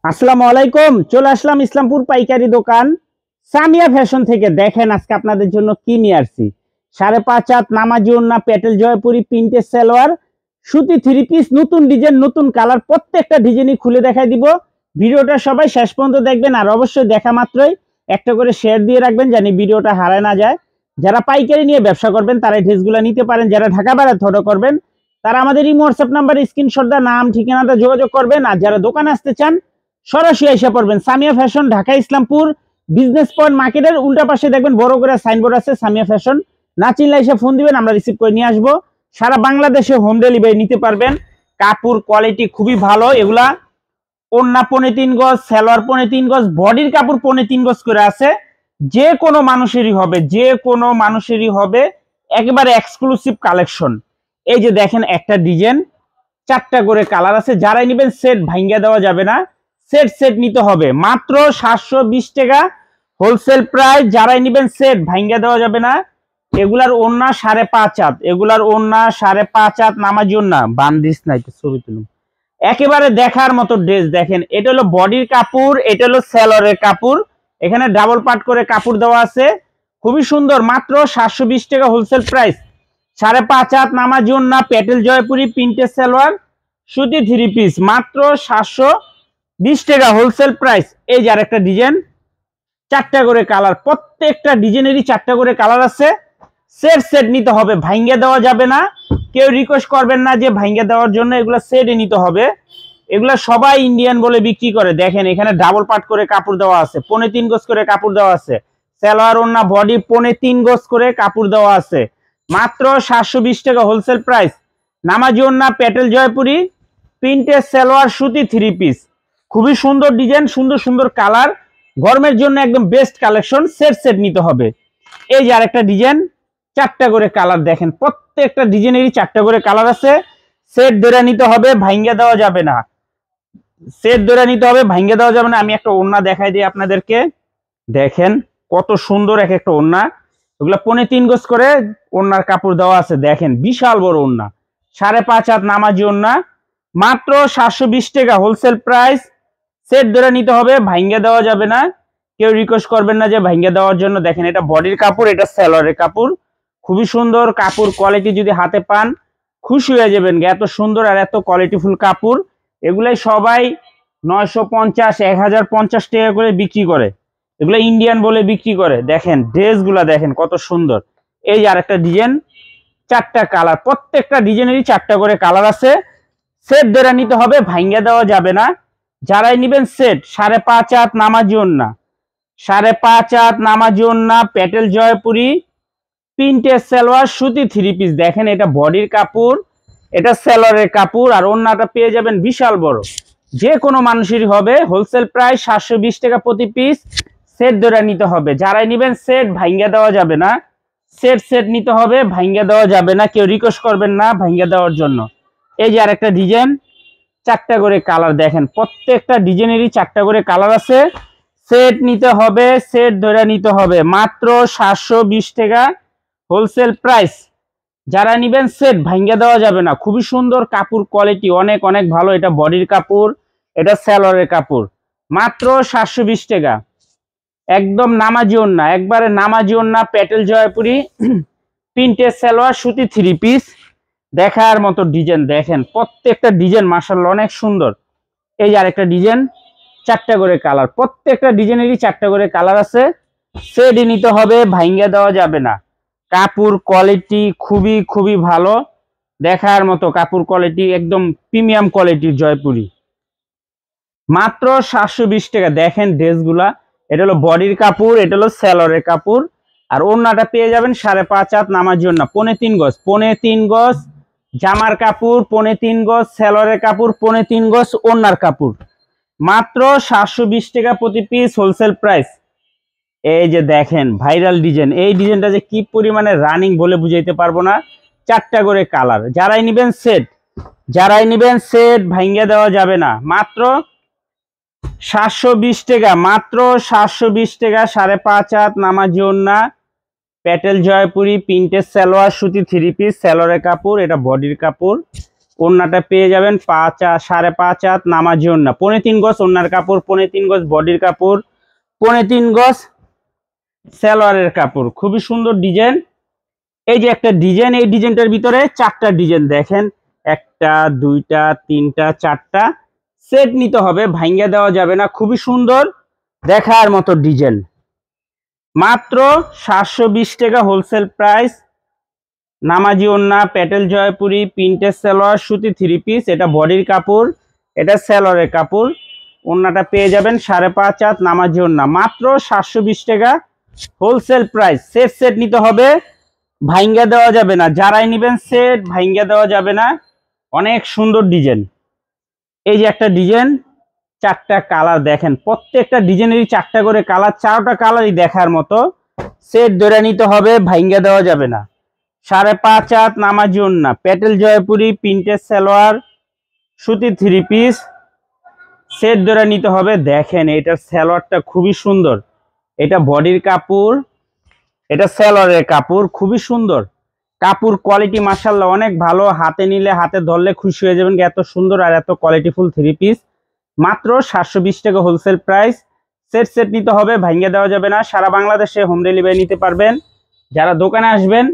আসসালামু আলাইকুম। চলে আসলাম ইসলামপুর পাইকারি দোকান সামিয়া ফ্যাশন থেকে। দেখেন আজকে আপনাদের জন্য কি নিয়ে আসছি। 5.5 হাত নামাজি ওড়না, পেটেল জয়পুরি, প্রিন্টের সালোয়ার, সুতি 3 পিস, নতুন ডিজাইন, নতুন কালার, প্রত্যেকটা ডিজাইনই খুলে দেখাই দিব। ভিডিওটা সবাই শেষ পর্যন্ত দেখবেন, আর অবশ্যই দেখা মাত্রই একটা করে শেয়ার দিয়ে রাখবেন জানি ভিডিওটা হারায় না যায়। যারা পাইকারি নিয়ে ব্যবসা করবেন তারা এই ড্রেসগুলো নিতে পারেন। যারা ঢাকা বাইরে অর্ডার করবেন তারা আমাদের এই হোয়াটসঅ্যাপ নাম্বারে স্ক্রিনশট দা নাম ঠিকানাটা যোগাযোগ করবেন। আর যারা দোকানে আসতে চান সরাসরি এসে পড়বেন Samia fashion, Dhaka Islampur business point মার্কেটের উল্টা পাশে দেখবেন বড় করে সাইনবোর্ড আছে সামিয়া ফ্যাশন। না চিনলে এসে ফোন দিবেন, আমরা রিসিভ করে নিয়ে আসবো। সারা বাংলাদেশে হোম ডেলিভারি নিতে পারবেন। কাপড় কোয়ালিটি খুবই ভালো। এগুলা ওড়না 3.5 গজ, সালোয়ার 3.5 গজ, বডির কাপড় 3.5 গজ করে আছে। যে কোনো মানুষেরই হবে, যে কোনো মানুষেরই হবে। একেবারে এক্সক্লুসিভ কালেকশন। এই যে দেখেন একটা ডিজাইন, 4টা করে কালার আছে। যারাই নেবেন সেট ভাঙ্গা দেওয়া যাবে না, সেট সেট নিতে হবে। মাত্র 720 টাকা হোলসেল প্রাইস। যারাই নেবেন সেট ভাঙ্গা দেওয়া যাবে না। এগুলার ওড়না 5.5 হাত, এগুলার ওড়না 5.5 হাত নামাজি ওড়না। বান্দিস নাই তো, ছবি তুলুন। একেবারে দেখার মতো ড্রেস। দেখেন এটা হলো বডির কাপড়, এটা হলো সালোয়ারের কাপড়। এখানে ডাবল পার্ট করে কাপড় দেওয়া আছে, খুবই সুন্দর। মাত্র 720 টাকা হোলসেল প্রাইস। 5.5 হাত নামাজি ওড়না, পেটেল জয়পুরি, প্রিন্টের সালোয়ার, সুতি 3 পিস, মাত্র 720 টাকা হোলসেল প্রাইস। এই যে আরেকটা ডিজাইন, 4টা করে কালার, প্রত্যেকটা ডিজাইনেরই 4টা করে কালার আছে। সেট সেট নিতে হবে, ভাঙ্গা দেওয়া যাবে না। কেউ রিকোয়েস্ট করবেন না যে ভাঙ্গা দেওয়ার জন্য, এগুলো সেটে নিতে হবে। এগুলা সবাই ইন্ডিয়ান বলে বিক্রি করে। দেখেন এখানে ডাবল পার্ট করে কাপড় দেওয়া আছে, 3.5 গজ করে কাপড় দেওয়া আছে। সালোয়ার ওড়না বডি 3.5 গজ করে কাপড় দেওয়া আছে। মাত্র 720 টাকা হোলসেল প্রাইস। নামাজি ওড়না, পেটেল জয়পুরি, প্রিন্টের সালোয়ার, সুতি 3 পিস, খুবই সুন্দর ডিজাইন, সুন্দর সুন্দর কালার। গরমের জন্য একদম বেস্ট কালেকশন। সেট সেট নিতে হবে। এই যে আরেকটা ডিজাইন, 4টা করে কালার। দেখেন প্রত্যেকটা ডিজাইনেরই 4টা করে কালার আছে। সেট ধরে নিতে হবে, ভাঙ্গা দেওয়া যাবে না। সেট ধরে নিতে হবে, ভাঙ্গা দেওয়া যাবে না। আমি একটা ওড়না দেখাই দিই আপনাদেরকে। দেখেন কত সুন্দর এক একটা ওড়না। ওগুলা 3.5 গজ করে ওড়নার কাপড় দেওয়া আছে। দেখেন বিশাল বড় ওড়না, 5.5 হাত নামাজি ওড়না। মাত্র 720 টাকা হোলসেল প্রাইস। সেট ধরে নিতে হবে, ভাঙ্গা দেওয়া যাবে না। কেউ রিকোয়েস্ট করবেন না যে ভাঙ্গা দেওয়ার জন্য। দেখেন এটা বডির কাপড়, এটা সালোয়ারের কাপড়, খুবই সুন্দর কাপড় কোয়ালিটি। যদি হাতে পান খুশি হয়ে যাবেন, এত সুন্দর আর এত কোয়ালিটিফুল কাপড়। এগুলাই সবাই 950 1050 টাকা করে বিক্রি করে। এগুলো ইন্ডিয়ান বলে বিক্রি করে। দেখেন ড্রেসগুলা দেখেন কত সুন্দর। এই যে আরেকটা ডিজাইন, 4টা কালার, প্রত্যেকটা ডিজাইনেরই 4টা করে কালার আছে। সেট ধরে নিতে হবে, ভাঙ্গা দেওয়া যাবে না। যারাই নিবেন সেট, 5.5 হাত নামাজি ওড়না, 5.5 হাত নামাজি ওড়না, পেটেল জয়পুরি, প্রিন্টের সালোয়ার, সুতি 3 পিস। দেখেন এটা বডির কাপড়, এটা সালোয়ারের কাপড়, আর ওড়নাটা পেয়ে যাবেন বিশাল বড়। যে কোনো মানুষেরই হবে। হোলসেল প্রাইস 720 টাকা প্রতি পিস। সেট ধরে নিতে হবে। যারাই নিবেন সেট ভাঙ্গা দেওয়া যাবে না। সেট সেট নিতে হবে, ভাঙ্গা দেওয়া যাবে না। কেউ রিকোয়েস্ট করবেন না ভাঙ্গা দেওয়ার জন্য। এই যে আরেকটা ডিজাইন, 4টা করে কালার। দেখেন প্রত্যেকটা ডিজাইনেরই 4টা করে কালার আছে। সেট নিতে হবে, সেট ধরে নিতে হবে। মাত্র 720 টাকা হোলসেল প্রাইস। যারা নিবেন সেট ভাঙ্গা দেওয়া যাবে না। খুবই সুন্দর কাপড় কোয়ালিটি, অনেক অনেক ভালো। এটা বডির কাপড়, এটা সালোয়ারের কাপড়। মাত্র 720 টাকা। একদম নামাজি ওড়না, একবারে নামাজি ওড়না, পেটেল জয়পুরি, প্রিন্টের সালোয়ার, সুতি 3 পিস। দেখার মতো ডিজাইন। দেখেন প্রত্যেকটা ডিজাইন মাশাআল্লাহ অনেক সুন্দর। এই যে আরেকটা ডিজাইন, 4টা করে কালার, প্রত্যেকটা ডিজাইনেরই 4টা করে কালার আছে। সেটই নিতে হবে, ভাঙ্গা দেওয়া যাবে না। কাপড় কোয়ালিটি খুবই খুবই ভালো, দেখার মতো কাপড় কোয়ালিটি, একদম প্রিমিয়াম কোয়ালিটির জয়পুরি। মাত্র 720 টাকা। দেখেন ড্রেসগুলা, এটা হলো বডির কাপড়, এটা হলো সালোয়ারের কাপড়, আর ওড়নাটা পেয়ে যাবেন 5.5 হাত নামার জন্য, 3.5 গজ, 3.5 গজ জামার কাপড়, 3.5 গজ সালোয়ারের কাপড়, 3.5 গজ ওড়নার কাপড়। মাত্র 720 টাকা প্রতি পিস হোলসেল প্রাইস। এই যে দেখেন ভাইরাল ডিজাইন, এই ডিজাইনটা যে কি পরিমাণে রানিং বলে বুঝাইতে পারবো না। 4টা করে কালার। যারাই নিবেন সেট, যারাই নিবেন সেট ভাঙ্গা দেওয়া যাবে না। মাত্র 720 টাকা, মাত্র 720 টাকা। 5.5 হাত নামাজি ওড়না, পেটেল জয়পুরি, প্রিন্টের সালোয়ার, সুতি 3 পিস, সালোয়ারের কাপড়, এটা বডির কাপড়। ওড়নাটা পেয়ে যাবেন 5.5 হাত নামাজি ওড়না, 3.25 গজ ওড়নার কাপড়, 3.25 গজ বডির কাপড়, 3.25 গজ সালোয়ারের কাপড়। খুবই সুন্দর ডিজাইন। এই যে একটা ডিজাইন, এই ডিজাইনটার ভিতরে 4টা ডিজাইন দেখেন, 1টা 2টা 3টা 4টা সেট নিতে হবে, ভাঙ্গা দেওয়া যাবে না। খুবই সুন্দর দেখার মতো ডিজাইন, মাত্র 720 টাকা হোলসেল প্রাইস। নামাজি ওড়না, প্যাটেল জয়পুরি, প্রিন্টের সালোয়ার, সুতি 3 পিস। এটা বডির কাপড়, এটা সালোয়ারের কাপড়। ওড়নাটা পেয়ে যাবেন 5.5 হাত নামাজি ওড়না, মাত্র 720 টাকা হোলসেল প্রাইস। সেট সেট নিতে হবে, ভাঙ্গা দেওয়া যাবে না। যারাই নেবেন সেট, ভাঙ্গা দেওয়া যাবে না। অনেক সুন্দর ডিজাইন। এই যে একটা ডিজাইন, 4টা কালার দেখেন, প্রত্যেকটা ডিজাইনেরই 4টা করে কালার, 4টা কালারই দেখার মতো। সেট ধরে নিতে হবে, ভাঙ্গা দেওয়া যাবে না। 5.5 হাত নামাজি ওড়না, প্যাটেল জয়পুরি, প্রিন্টের সালোয়ার, সুতি 3 পিস। সেট ধরে নিতে হবে। দেখেন এটার সালোয়ারটা খুবই সুন্দর, এটা বডির কাপড়, এটা সালোয়ারের কাপড়। খুবই সুন্দর কাপড়, কোয়ালিটি মাশাআল্লাহ অনেক ভালো। হাতে নিলে, হাতে ধরলে খুশি হয়ে যাবেন, এত সুন্দর আর এত কোয়ালিটিফুল 3 পিস। মাত্র 720 টাকা হোলসেল প্রাইস। সেট সেট নিতে হবে, ভাঙ্গা দেওয়া যাবে না। সারা বাংলাদেশে হোম ডেলিভারি নিতে পারবেন। যারা দোকানে আসবেন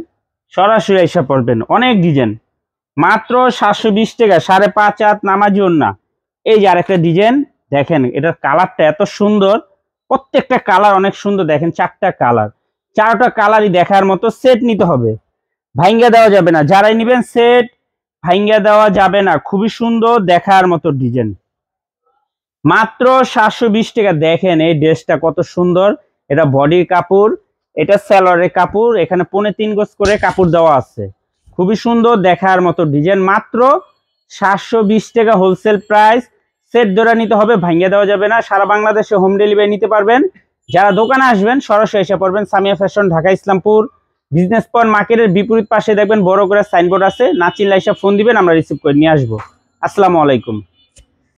সরাসরি এসে পড়বেন। অনেক ডিজাইন, মাত্র 720 টাকা। 5.5 হাত নামাজি ওড়না। এই যে আরেকটা ডিজাইন দেখেন, এটার কালারটা এত সুন্দর, প্রত্যেকটা কালার অনেক সুন্দর। দেখেন 4টা কালার, 4টা কালারই দেখার মতো। সেট নিতে হবে, ভাঙ্গা দেওয়া যাবে না। যারাই নেবেন সেট, ভাঙ্গা দেওয়া যাবে না। খুবই সুন্দর দেখার মতো ডিজাইন, মাত্র 720 টাকা। দেখেন এই ড্রেসটা কত সুন্দর, এটা বডির কাপড়, এটা সালোয়ারের কাপড়। এখানে 3.25 গজ করে কাপড় দেওয়া আছে। খুবই সুন্দর দেখার মতো ডিজাইন, মাত্র 720 টাকা হোলসেল প্রাইস। সেট ধরে নিতে হবে, ভাঙ্গা দেওয়া যাবে না। সারা বাংলাদেশে হোম ডেলিভারি নিতে পারবেন। যারা দোকানে আসবেন সরাসরি এসে পড়বেন। Samia fashion, Dhaka Islampur business point মার্কেটের বিপরীত পাশে দেখবেন বড় করে সাইনবোর্ড আছে। না চিনলে এসে ফোন দিবেন, আমরা রিসিভ করে নিয়ে আসবো। আসসালামু আলাইকুম।